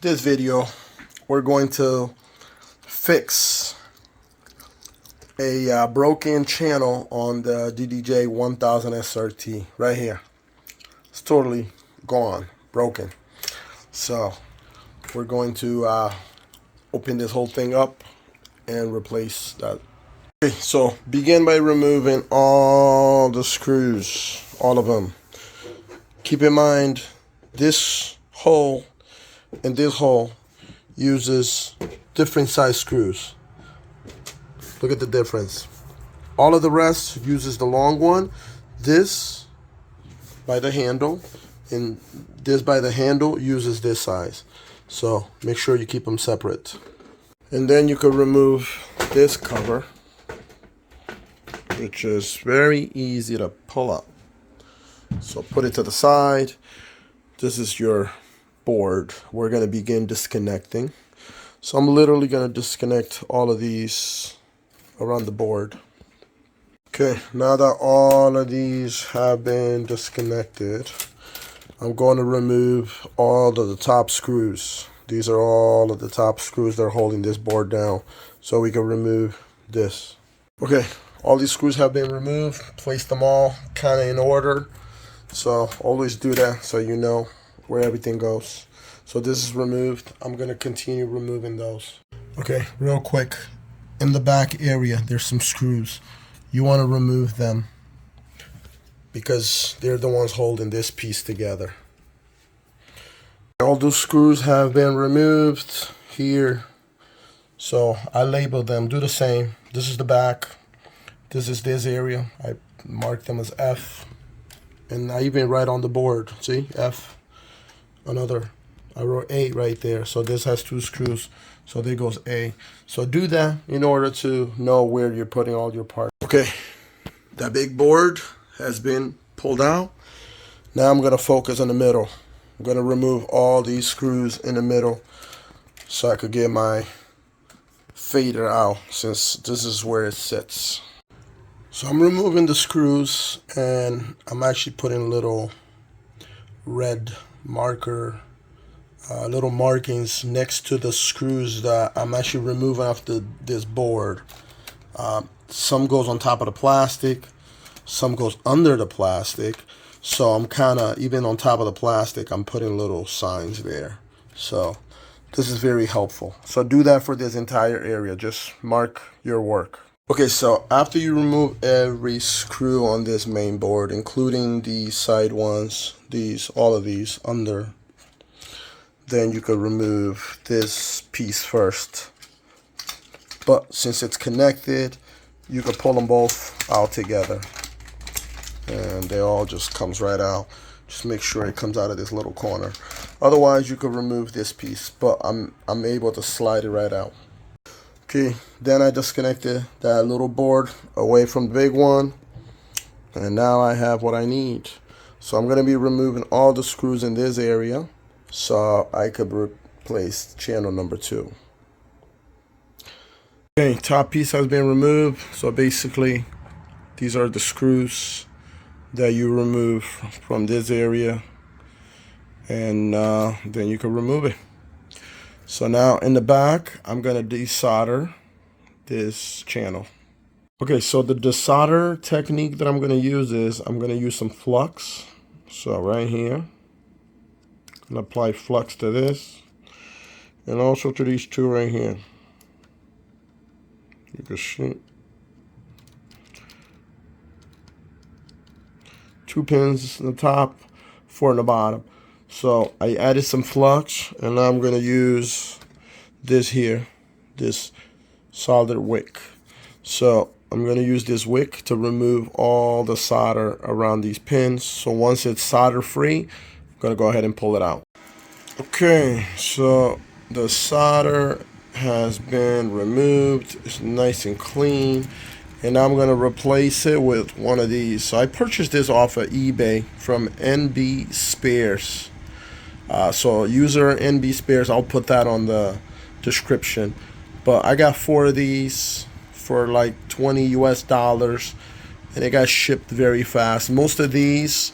this video, we're going to fix a broken channel on the DDJ 1000 SRT right here. It's totally gone, broken. So we're going to open this whole thing up and replace that. Okay, so begin by removing all the screws, all of them. Keep in mind this hole and this hole uses different size screws. Look at the difference. All of the rest uses the long one. This by the handle, and this by the handle uses this size. So make sure you keep them separate. And then you could remove this cover, which is very easy to pull up. So put it to the side. This is your board. We're going to begin disconnecting. So I'm literally going to disconnect all of these around the board. Okay, now that all of these have been disconnected, I'm going to remove all of the top screws. These are all of the top screws that are holding this board down, so we can remove this. Okay, all these screws have been removed. Place them all kind of in order. So always do that so you know where everything goes. So this is removed. I'm going to continue removing those. Okay, real quick. In the back area, there's some screws. You want to remove them because they're the ones holding this piece together. All those screws have been removed here. So I labeled them. Do the same. This is the back. This is this area. I marked them as F. And I even write on the board, see, F, another, I wrote A right there. So this has 2 screws, so there goes A. So do that in order to know where you're putting all your parts. Okay, that big board has been pulled out. Now I'm gonna focus on the middle. I'm gonna remove all these screws in the middle so I could get my fader out, since this is where it sits. So I'm removing the screws, and I'm actually putting little red marker, little markings next to the screws that I'm actually removing off this board. Some goes on top of the plastic, some goes under the plastic. So I'm kind of, even on top of the plastic, I'm putting little signs there. So this is very helpful. So do that for this entire area. Just mark your work. Okay, so after you remove every screw on this main board, including the side ones, all of these under, then you could remove this piece first. But since it's connected, you could pull them both out together, and they all just comes right out. Just make sure it comes out of this little corner. Otherwise, you could remove this piece, but I'm able to slide it right out. Okay, then I disconnected that little board away from the big one, and now I have what I need. So I'm going to be removing all the screws in this area so I could replace channel number 2. Okay, top piece has been removed. So basically, these are the screws that you remove from this area, and then you can remove it. So now in the back, I'm going to desolder this channel. Okay, so the desolder technique that I'm going to use is I'm going to use some flux. So right here, I'm going to apply flux to this, and also to these 2 right here. You can see 2 pins in the top, 4 in the bottom. So I added some flux, and now I'm going to use this here, this solder wick. So I'm going to use this wick to remove all the solder around these pins. So once it's solder free, I'm going to go ahead and pull it out. Okay, so the solder has been removed. It's nice and clean. And I'm going to replace it with one of these. So I purchased this off of eBay from NB Spares. So user NB Spares, I'll put that on the description. But I got 4 of these for like $20 US, and it got shipped very fast. Most of these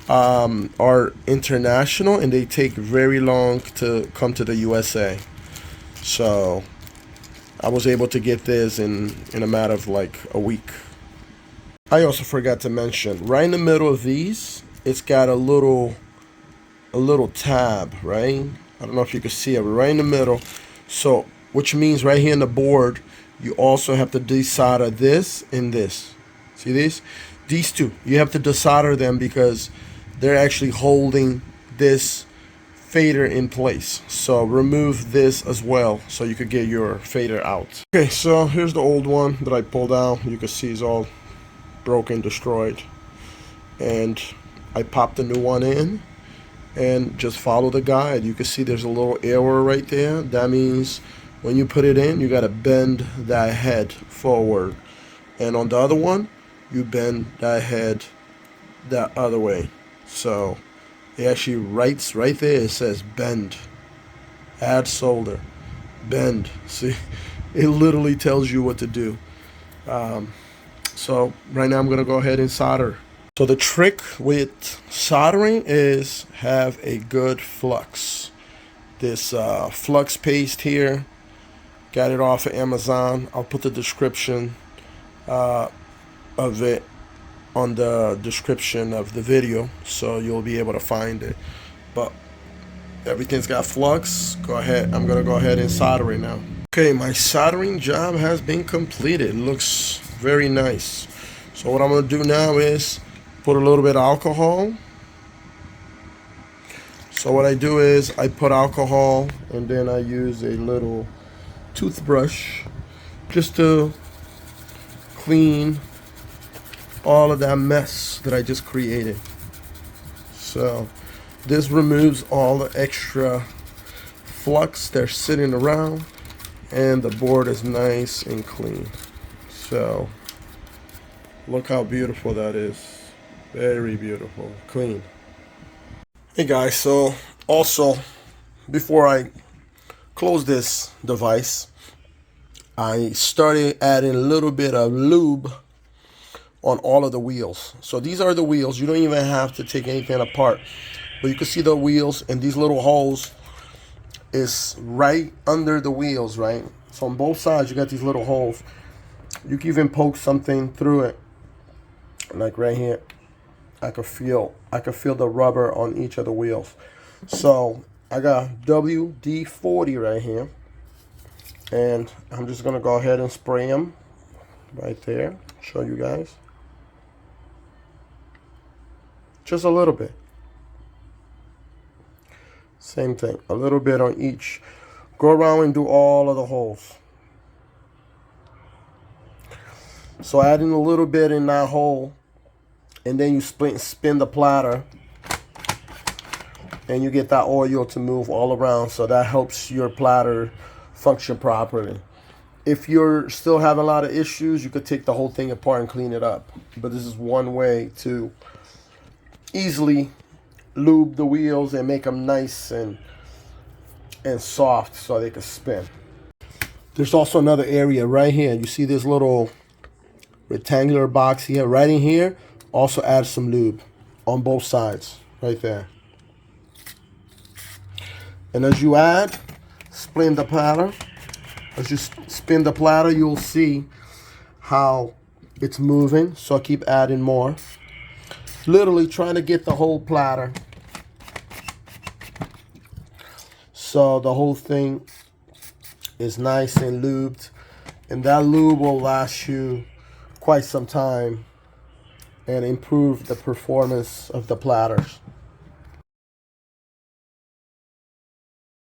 are international and they take very long to come to the USA. So I was able to get this in a matter of like a week. I also forgot to mention, right in the middle of these, it's got a little tab, right? I don't know if you can see it, but right in the middle. So, which means right here in the board, you also have to desolder this and this. See these? These two. You have to desolder them because they're actually holding this fader in place. So remove this as well so you could get your fader out. Okay, so here's the old one that I pulled out. You can see it's all broken, destroyed. And I popped the new one in and just follow the guide. You can see there's a little arrow right there. That means when you put it in, you got to bend that head forward. And on the other one, you bend that head that other way. So it actually writes right there, it says bend, add solder, bend. See, it literally tells you what to do. So right now I'm going to go ahead and solder. So the trick with soldering is have a good flux. This flux paste here, got it off of Amazon. I'll put the description of it on the description of the video, so you'll be able to find it. But everything's got flux. Go ahead. I'm gonna go ahead and solder it now. Okay, my soldering job has been completed. It looks very nice. So what I'm gonna do now is put a little bit of alcohol. So what I do is I put alcohol and then I use a little toothbrush just to clean all of that mess that I just created. So this removes all the extra flux that's sitting around and the board is nice and clean. So look how beautiful that is. Very beautiful, clean. Hey guys, so also before I close this device, I started adding a little bit of lube on all of the wheels. So these are the wheels. You don't even have to take anything apart, but you can see the wheels and these little holes is right under the wheels, right? So on both sides you got these little holes. You can even poke something through it, like right here. I could feel the rubber on each of the wheels. So I got WD-40 right here, and I'm just gonna go ahead and spray them right there. Show you guys. Just a little bit. Same thing, a little bit on each. Go around and do all of the holes. So adding a little bit in that hole, and then you spin the platter, and you get that oil to move all around, so that helps your platter function properly. If you're still having a lot of issues, you could take the whole thing apart and clean it up. But this is one way to easily lube the wheels and make them nice and soft so they can spin. There's also another area right here. You see this little rectangular box here? Right in here, also add some lube on both sides, right there. And as you add, spin the platter. As you spin the platter, you'll see how it's moving. So I keep adding more. Literally trying to get the whole platter, so the whole thing is nice and lubed. And that lube will last you quite some time and improve the performance of the platters.